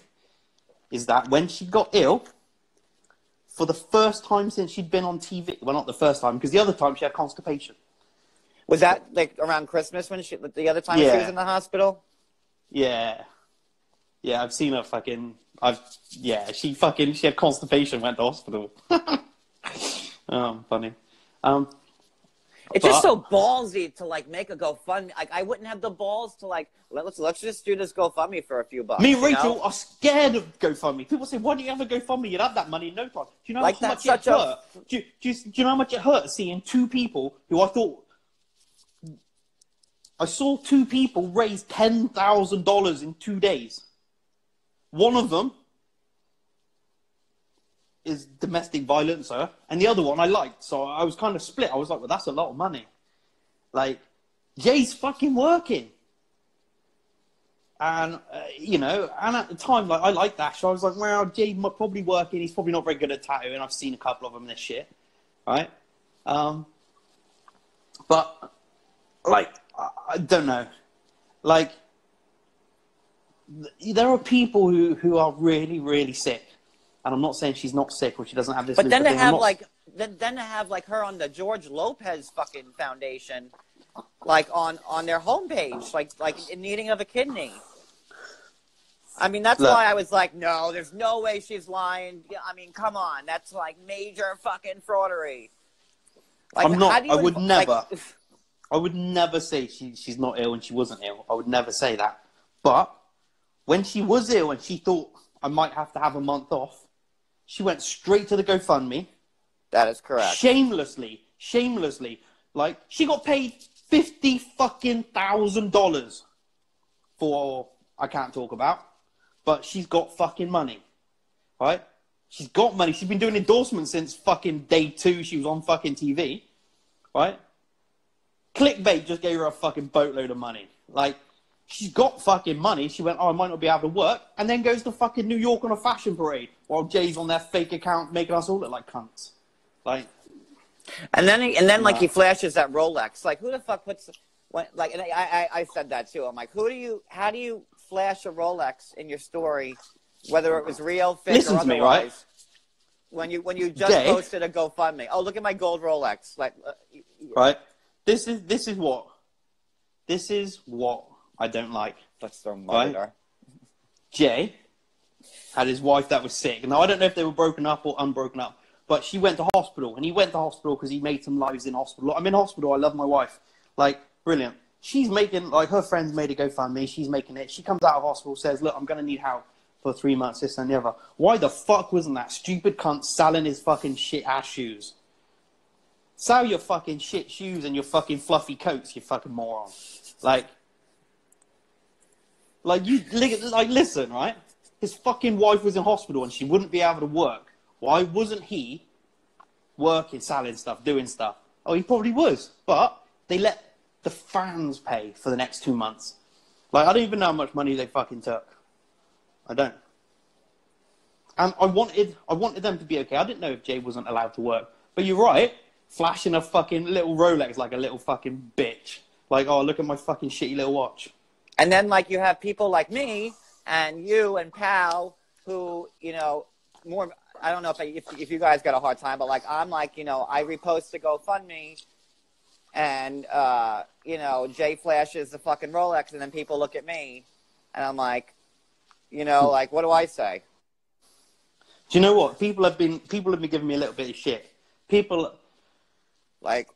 is that when she got ill, for the first time since she'd been on TV, well, not the first time, because the other time she had constipation. Was that like around Christmas when the other time she was in the hospital? Yeah. Yeah, I've seen her she had constipation, went to hospital. Oh, funny. It's just so ballsy to like make a GoFundMe. Like, I wouldn't have the balls to like, let's just do this GoFundMe for a few bucks. Me and Rachel are scared of GoFundMe. People say, why don't you have a GoFundMe? You'd have that money in no time. Do you know how much it hurt? Do you know how much it hurt seeing 2 people who I saw 2 people raise $10,000 in 2 days. One of them is domestic violencer, and the other one I liked. So I was kind of split. I was like, well, that's a lot of money. Like, Jay's fucking working. And, and at the time, like, I liked Ash. I was like, well, Jay's probably working. He's probably not very good at tattooing. I've seen a couple of them this shit. Right? But, like, I don't know. Like, there are people who are really, really sick. And I'm not saying she's not sick or she doesn't have this. But then to have like her on the George Lopez fucking foundation, like on their homepage, like in needing of a kidney. I mean, that's why I was like, no, there's no way she's lying. I mean, come on, that's like major fucking fraudery. Like, I'm not. I would never. I would never say she's not ill and she wasn't ill. I would never say that. But when she was ill and she thought I might have to have a month off, she went straight to the GoFundMe. That is correct. Shamelessly. Like, she got paid $50,000 for, I can't talk about, but she's got fucking money. Right? She's got money. She's been doing endorsements since fucking day 2 she was on fucking TV. Right? Clickbait just gave her a fucking boatload of money. Like, she's got fucking money. She went, oh, I might not be able to work. And then goes to fucking New York on a fashion parade while Jay's on their fake account making us all look like cunts. Like, And then like Nah. he flashes that Rolex. Like who the fuck puts like? And I said that too. I'm like, how do you flash a Rolex in your story, whether it was real, fake, Listen or to me, right? otherwise? When you just Jay, posted a GoFundMe. Oh, look at my gold Rolex. Like, right? This is what I don't like. let's throw money Right? Jay had his wife that was sick. Now I don't know if they were broken up or unbroken up, but she went to hospital, and he went to hospital because he made some lives in hospital. I'm in hospital. I love my wife. Like, brilliant. She's making, like, her friends made a GoFundMe. She's making it. She comes out of hospital, says, look, I'm going to need help for 3 months, this and the other. Why the fuck wasn't that stupid cunt selling his fucking shit-ass shoes? Sell your fucking shit shoes and your fucking fluffy coats, you fucking moron. Like, listen, right? His fucking wife was in hospital and she wouldn't be able to work. Why wasn't he working, selling stuff, doing stuff? Oh, he probably was. But they let the fans pay for the next 2 months. Like, I don't even know how much money they fucking took. I don't. And I wanted them to be okay. I didn't know if Jay wasn't allowed to work. But you're right. Flashing a fucking little Rolex like a little fucking bitch. Like, oh, look at my fucking shitty little watch. And then, like, you have people like me and you and Pal who, you know, more, I don't know if you guys got a hard time, but, like, I'm like, you know, I repost the GoFundMe and, you know, Jay flashes the fucking Rolex and then people look at me and I'm like, you know, like, what do I say? Do you know what? People have been giving me a little bit of shit. People, Like,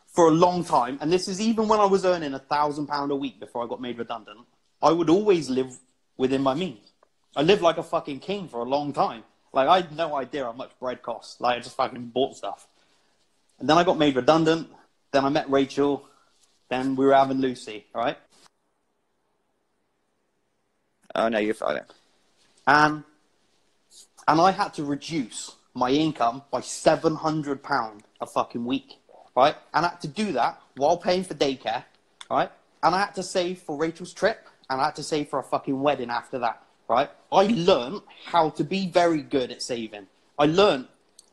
for a long time, and this is even when I was earning £1,000 a week before I got made redundant, I would always live within my means. I lived like a fucking king for a long time. Like, I had no idea how much bread costs. Like, I just fucking bought stuff. And then I got made redundant. Then I met Rachel. Then we were having Lucy, right? oh, no, you're fine. And I had to reduce my income by £700 a fucking week, right? And I had to do that while paying for daycare, right? And I had to save for Rachel's trip, and I had to save for a fucking wedding after that, right? I learned how to be very good at saving. I learned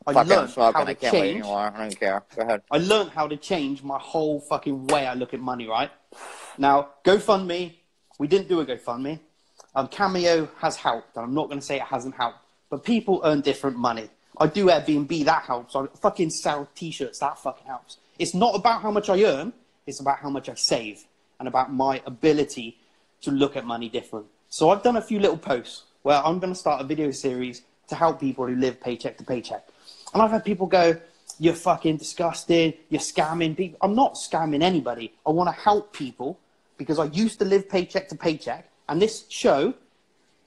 how to I can't wait change. anymore. I don't care. Go ahead. I learned how to change my whole fucking way I look at money, right? Now, GoFundMe, we didn't do a GoFundMe. Cameo has helped, and I'm not going to say it hasn't helped, but people earn different money. I do Airbnb, that helps. I fucking sell t-shirts, that fucking helps. It's not about how much I earn, it's about how much I save, and about my ability to look at money different. So I've done a few little posts where I'm going to start a video series to help people who live paycheck to paycheck. And I've had people go, you're fucking disgusting, you're scamming people. I'm not scamming anybody. I want to help people because I used to live paycheck to paycheck. And this show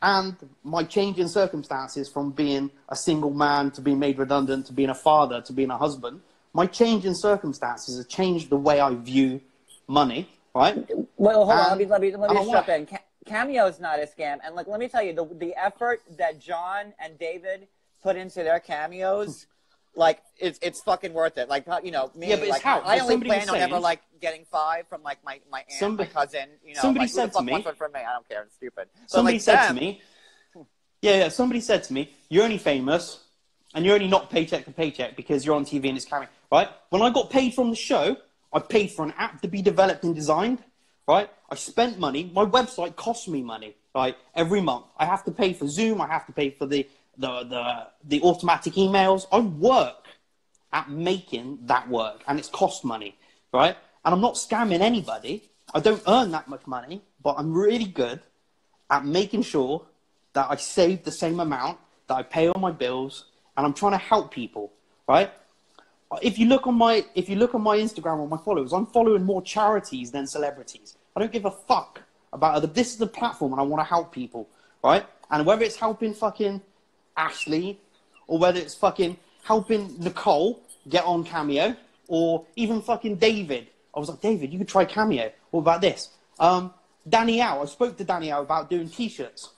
and my change in circumstances from being a single man to being made redundant to being a father to being a husband, my change in circumstances has changed the way I view money, right? Well, hold on. Let me just jump in. Cameo is not a scam. And, like, let me tell you, the effort that John and David put into their cameos, like, it's fucking worth it. Like, you know, me, yeah, but like, I only plan on ever, like, getting 5 from, like, my aunt, my cousin, you know. Somebody like, said to me, wants one from me? I don't care. It's stupid. But, somebody like, said to me, somebody said to me, you're only famous and you're only not paycheck to paycheck because you're on TV and it's cameo, right? When I got paid from the show, I paid for an app to be developed and designed, right? I spent money. My website costs me money, right? Every month. I have to pay for Zoom. I have to pay for the automatic emails. I work at making that work, and it's cost money, right? And I'm not scamming anybody. I don't earn that much money, but I'm really good at making sure that I save the same amount, that I pay all my bills, and I'm trying to help people, right? If you look on my Instagram or my followers, I'm following more charities than celebrities. I don't give a fuck about other. This is the platform, and I want to help people, right? And whether it's helping fucking Ashley, or whether it's fucking helping Nicole get on Cameo, or even fucking David. I was like, David, you could try Cameo. What about this? Danielle, I spoke to Danielle about doing t-shirts,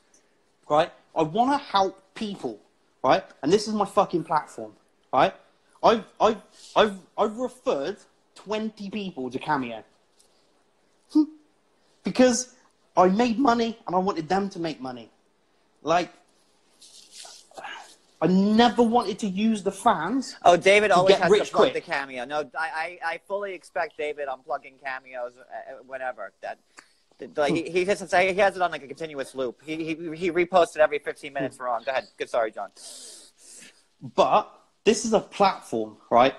right? I want to help people, right? And this is my fucking platform, right? I've referred 20 people to Cameo because I made money and I wanted them to make money. Like, I never wanted to use the fans. Oh, David always get has rich to plug quick. the cameo. No, I fully expect David unplugging cameos whenever. Like he has it on like a continuous loop. He reposts it every 15 minutes wrong. Go ahead. Good, sorry, John. But this is a platform, right?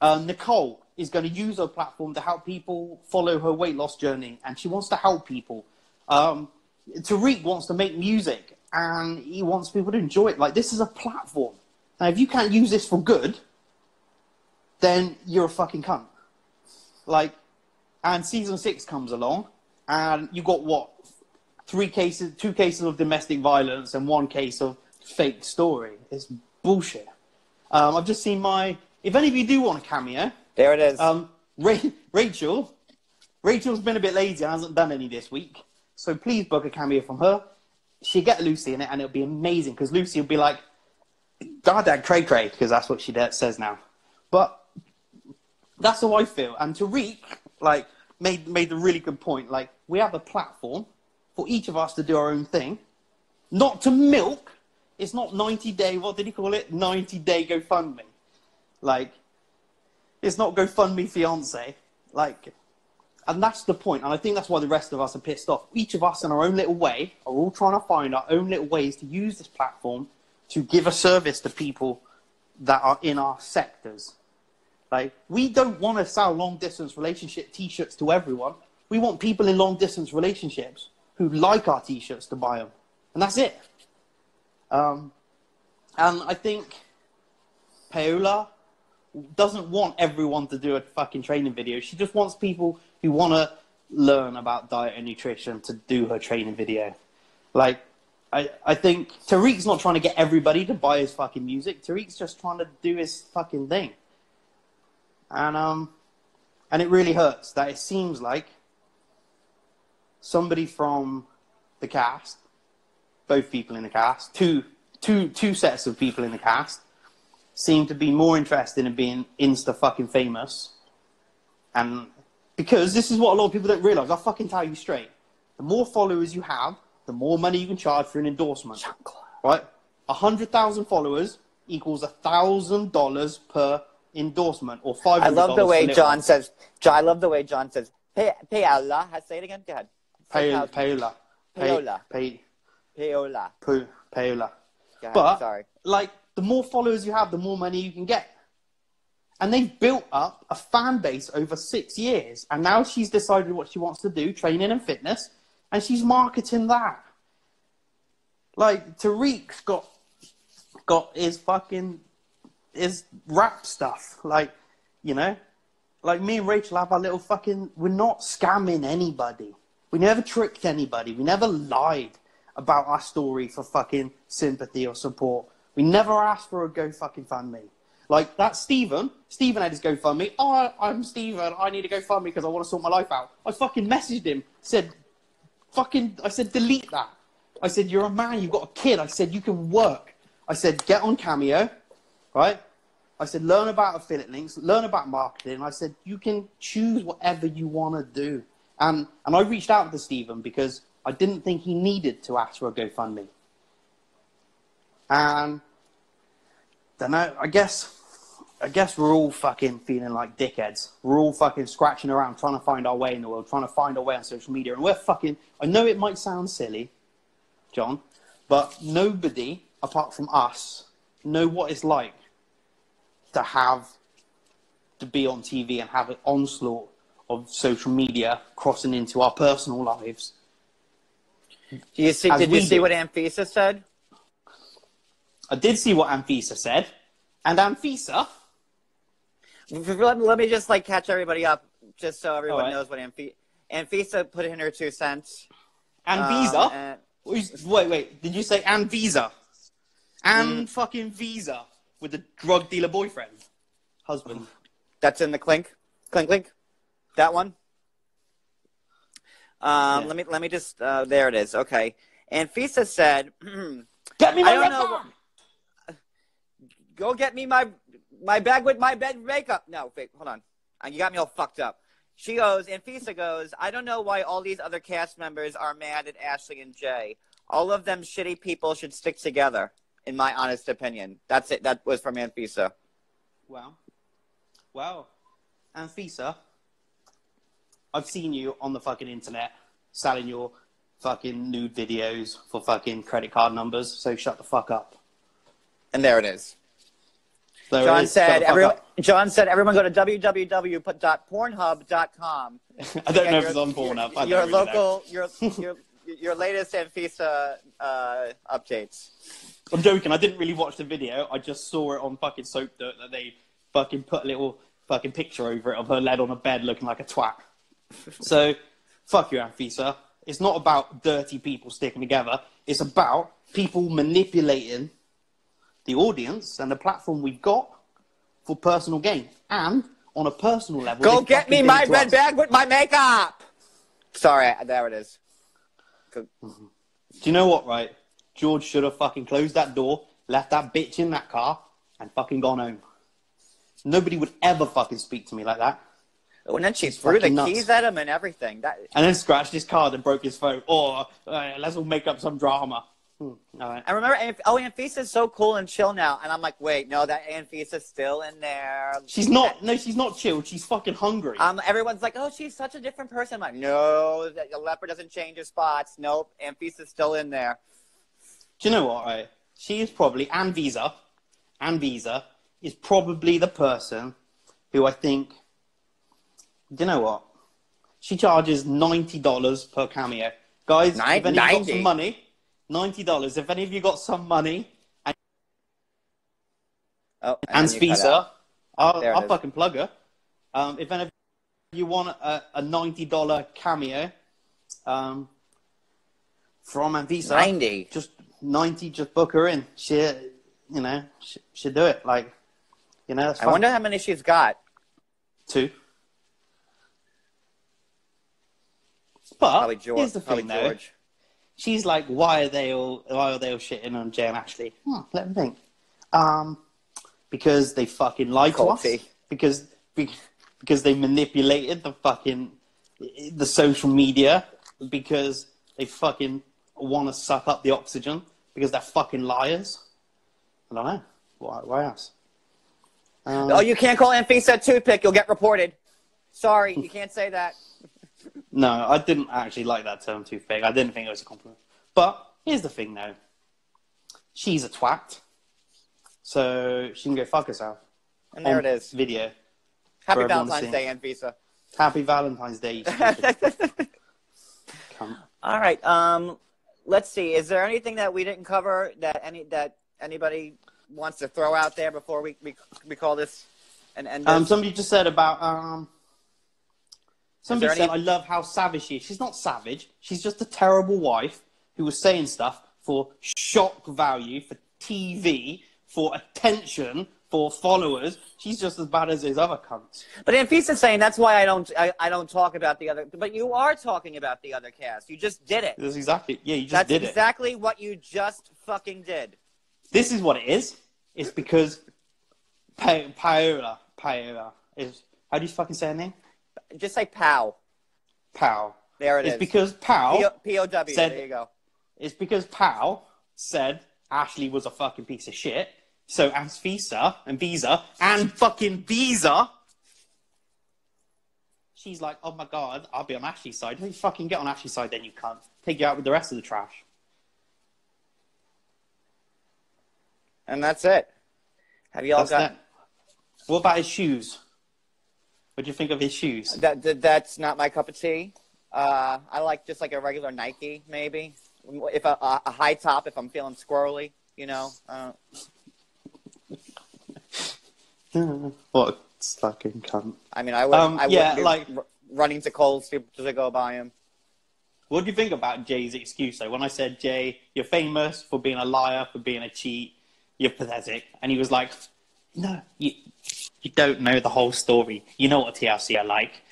Nicole is going to use her platform to help people follow her weight loss journey, and she wants to help people. Tariq wants to make music, and he wants people to enjoy it. Like, this is a platform. Now, if you can't use this for good, then you're a fucking cunt. Like, and season 6 comes along, and you got what? 2 cases of domestic violence and 1 case of fake story. It's bullshit. I've just seen if any of you do want a cameo, there it is. Rachel's been a bit lazy and hasn't done any this week. So please book a cameo from her. She'll get Lucy in it, and it'll be amazing, because Lucy will be like, Dad, cray cray, because that's what she says now. But that's how I feel. And Tariq, like, made a really good point. Like, we have a platform for each of us to do our own thing, not to milk. It's not 90-day, what did he call it? 90-day GoFundMe. Like, it's not GoFundMe Fiance. Like, and that's the point. And I think that's why the rest of us are pissed off. Each of us in our own little way are all trying to find our own little ways to use this platform to give a service to people that are in our sectors. Like, we don't want to sell long-distance relationship T-shirts to everyone. We want people in long-distance relationships who like our T-shirts to buy them. And that's it. And I think Paola doesn't want everyone to do a fucking training video. She just wants people who want to learn about diet and nutrition to do her training video. Like, I think Tariq's not trying to get everybody to buy his fucking music. Tariq's just trying to do his fucking thing. And it really hurts that it seems like somebody from the cast, both people in the cast, two sets of people in the cast, seem to be more interested in being insta-fucking famous. And because this is what a lot of people don't realise. I'll fucking tell you straight. The more followers you have, the more money you can charge for an endorsement. Right? 100,000 followers equals $1,000 per endorsement, or $500. I love the way John says. I love the way John says. Paola. Say it again. Go ahead. Paola. But sorry. Like, the more followers you have, the more money you can get. And they've built up a fan base over 6 years. And now she's decided what she wants to do, training and fitness, and she's marketing that. Like, Tariq's got his rap stuff. Like, you know, like me and Rachel have our little fucking, we're not scamming anybody. We never tricked anybody. We never lied about our story for fucking sympathy or support. We never asked for a GoFundMe. Like, that Stephen had his GoFundMe. Oh, I'm Stephen. I need a GoFundMe because I want to sort my life out. I fucking messaged him. I said, delete that. I said, you're a man. You've got a kid. I said, you can work. I said, get on Cameo. Right? I said, learn about affiliate links. Learn about marketing. I said, you can choose whatever you want to do. And I reached out to Stephen because I didn't think he needed to ask for a GoFundMe. And don't know, I guess we're all fucking feeling like dickheads. We're all fucking scratching around, trying to find our way in the world, trying to find our way on social media. And we're fucking, I know it might sound silly, John, but nobody, apart from us, know what it's like to be on TV and have an onslaught of social media crossing into our personal lives. Did you see what Anfisa said? I did see what Anfisa said. And Anfisa... Let me just, like, catch everybody up, just so everyone knows what Anfisa put in her 2 cents. Anvisa? Wait. Did you say Anvisa? Fucking Visa with the drug dealer boyfriend. Husband. That's in the clink? Clink? That one? Yeah. Let me just... there it is. Okay. Anfisa said... Get me my red bar! Go get me my bag with my bed makeup. No, wait, hold on. You got me all fucked up. She goes, Anfisa goes, I don't know why all these other cast members are mad at Ashley and Jay. All of them shitty people should stick together. in my honest opinion. That's it. That was from Anfisa. Well, Anfisa, I've seen you on the fucking internet selling your fucking nude videos for fucking credit card numbers, so shut the fuck up. And there it is. There John it is. said, everyone go to www.pornhub.com. I don't know if it's on Pornhub. Your latest Anfisa updates. I'm joking. I didn't really watch the video. I just saw it on fucking Soap Dirt that they fucking put a little fucking picture over it of her led on a bed looking like a twat. So, fuck you, Anfisa. It's not about dirty people sticking together. It's about people manipulating the audience and the platform we've got for personal gain. And on a personal level, go get me my red bag with my makeup. Sorry, there it is. Do you know what, right? George should have fucking closed that door, left that bitch in that car, and fucking gone home. Nobody would ever fucking speak to me like that. And then she threw the keys at him and everything. And then scratched his card and broke his phone. Or let's all make up some drama. All right. I remember, Anfisa's so cool and chill now. And I'm like, wait, no, that Anfisa's still in there. She's not. No, she's not chilled. She's fucking hungry. Everyone's like, oh, she's such a different person. I'm like, no, the leopard doesn't change his spots. Nope, Anfisa's still in there. Do you know what, right? She is probably, Anvisa is probably the person who I think, do you know what? She charges $90 per cameo. Guys, if any of you got some money, $90. If any of you got some money, and Anvisa, I'll fucking plug her. If any of you want a $90 cameo from Anvisa, 90. Just 90, just book her in. She'll do it. Like, that's fun. I wonder how many she's got. 2. But here's the thing, though. She's like, why are they all shitting on Jay and Ashley? Let me think. Because they fucking lied to us. Because they manipulated the social media. Because they fucking want to suck up the oxygen. Because they're fucking liars. I don't know. Why else? You can't call Anfisa a toothpick. You'll get reported. Sorry, you can't say that. No, I didn't actually like that term, toothpick. I didn't think it was a compliment. But here's the thing, though. She's a twat. So she can go fuck herself. And there it is. Video. Happy Valentine's Day, Anfisa. Happy Valentine's Day. All right. Let's see. Is there anything that we didn't cover that anybody wants to throw out there before we call this an end? Somebody just said about somebody said, I love how savage she is. She's not savage. She's just a terrible wife who was saying stuff for shock value, for TV, for attention, for followers. She's just as bad as those other cunts. But Anfisa's saying that's why I don't talk about the other. But you are talking about the other cast. You just did it. That's exactly. Yeah, you just that's did it. That's exactly what you just fucking did. This is what it is. It's because Paola is. How do you fucking say her name? Just say Pow. Pow. There it is. It's because Pow. P-O-W. There you go. It's because Pow said Ashley was a fucking piece of shit. So Anfisa and fucking Visa, she's like, oh my god, I'll be on Ashley's side. You fucking get on Ashley's side, then you can't. Take you out with the rest of the trash. And that's it. Have you all got? What about his shoes? What do you think of his shoes? That's not my cup of tea. I like just like a regular Nike, maybe. If a high top, if I'm feeling squirrely, What a fucking cunt. I mean, I wouldn't be running to Kohl's to go buy him. What do you think about Jay's excuse, though? When I said, Jay, you're famous for being a liar, for being a cheat, you're pathetic. And he was like, no, you don't know the whole story. You know what TLC are like.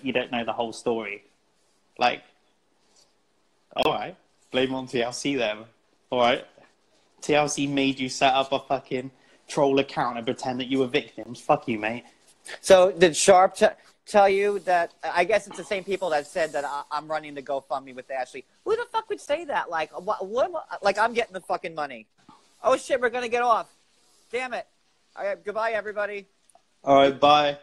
You don't know the whole story. Like, all right, blame on TLC then. All right. TLC made you set up a fucking troll account and pretend that you were victims. Fuck you, mate. So did Sharp tell you that? I guess it's the same people that said that I'm running the GoFundMe with Ashley. Who the fuck would say that? Like, what? Like, I'm getting the fucking money. Oh, shit, we're going to get off. Damn it. All right, goodbye, everybody. All right, bye.